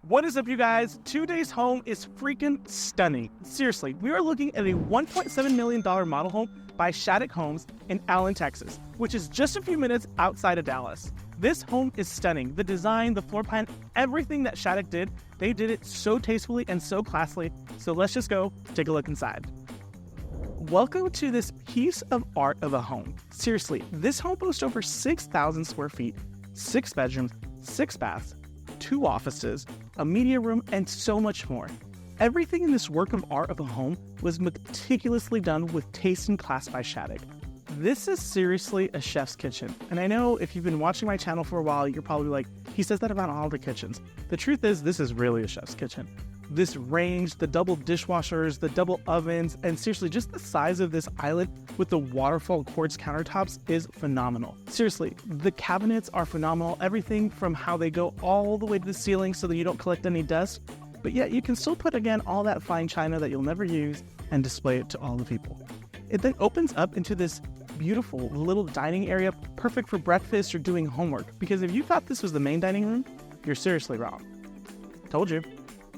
What is up, you guys? Today's home is freaking stunning. Seriously, we are looking at a $1.7 million model home by Shaddock Homes in Allen, Texas, which is just a few minutes outside of Dallas. This home is stunning. The design, the floor plan, everything that Shaddock did, they did it so tastefully and so classily. So let's just go take a look inside. Welcome to this piece of art of a home. Seriously, this home boasts over 6,000 square feet, 6 bedrooms, 6 baths, 2 offices, a media room, and so much more. Everything in this work of art of a home was meticulously done with taste and class by Shaddock. This is seriously a chef's kitchen. And I know if you've been watching my channel for a while, you're probably like, he says that about all the kitchens. The truth is, this is really a chef's kitchen. This range, the double dishwashers, the double ovens, and seriously, just the size of this island with the waterfall quartz countertops is phenomenal. Seriously, the cabinets are phenomenal. Everything from how they go all the way to the ceiling so that you don't collect any dust, but yet you can still put, again, all that fine china that you'll never use and display it to all the people. It then opens up into this beautiful little dining area, perfect for breakfast or doing homework, because if you thought this was the main dining room, you're seriously wrong. Told you.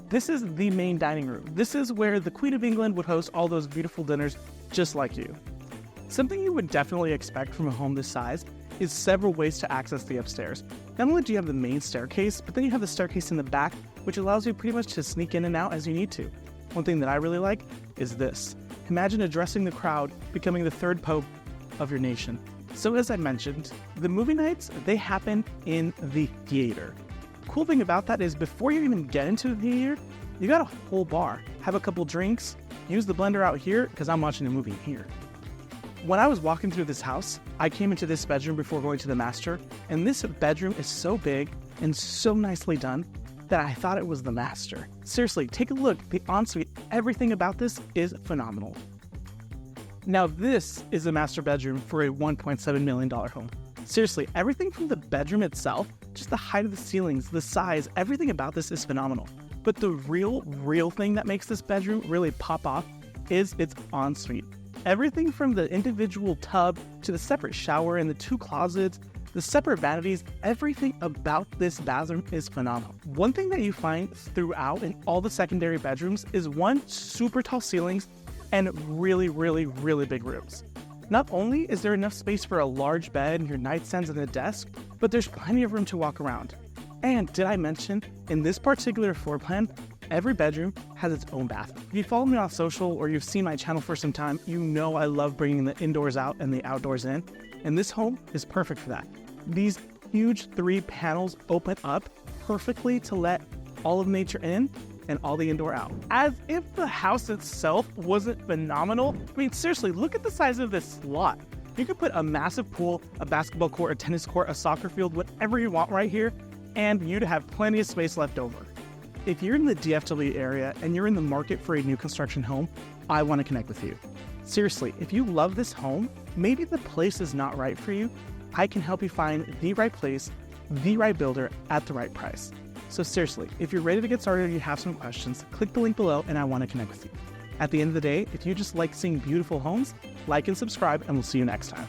This is the main dining room. This is where the Queen of England would host all those beautiful dinners just like you. Something you would definitely expect from a home this size is several ways to access the upstairs. Not only do you have the main staircase, but then you have the staircase in the back, which allows you pretty much to sneak in and out as you need to. One thing that I really like is this. Imagine addressing the crowd, becoming the third pope of your nation. So as I mentioned, the movie nights, they happen in the theater. Cool thing about that is before you even get into the theater, you got a whole bar. Have a couple drinks, use the blender out here because I'm watching a movie here. When I was walking through this house, I came into this bedroom before going to the master, and this bedroom is so big and so nicely done that I thought it was the master. Seriously, take a look. The ensuite, everything about this is phenomenal. Now this is a master bedroom for a $1.7 million home. Seriously, everything from the bedroom itself, just the height of the ceilings, the size, everything about this is phenomenal. But the real thing that makes this bedroom really pop off is its ensuite. Everything from the individual tub to the separate shower and the 2 closets, the separate vanities, everything about this bathroom is phenomenal. One thing that you find throughout in all the secondary bedrooms is one, super tall ceilings and really big rooms. Not only is there enough space for a large bed and your nightstands and a desk, but there's plenty of room to walk around. And did I mention, in this particular floor plan, every bedroom has its own bathroom. If you follow me on social or you've seen my channel for some time, you know I love bringing the indoors out and the outdoors in, and this home is perfect for that. These huge 3 panels open up perfectly to let all of nature in and all the indoor out. As if the house itself wasn't phenomenal. I mean, seriously, look at the size of this lot. You could put a massive pool, a basketball court, a tennis court, a soccer field, whatever you want right here, and you'd have plenty of space left over. If you're in the DFW area and you're in the market for a new construction home, I want to connect with you. Seriously, if you love this home, maybe the place is not right for you, I can help you find the right place, the right builder at the right price. So seriously, if you're ready to get started or you have some questions, click the link below and I want to connect with you. At the end of the day, if you just like seeing beautiful homes, like and subscribe, and we'll see you next time.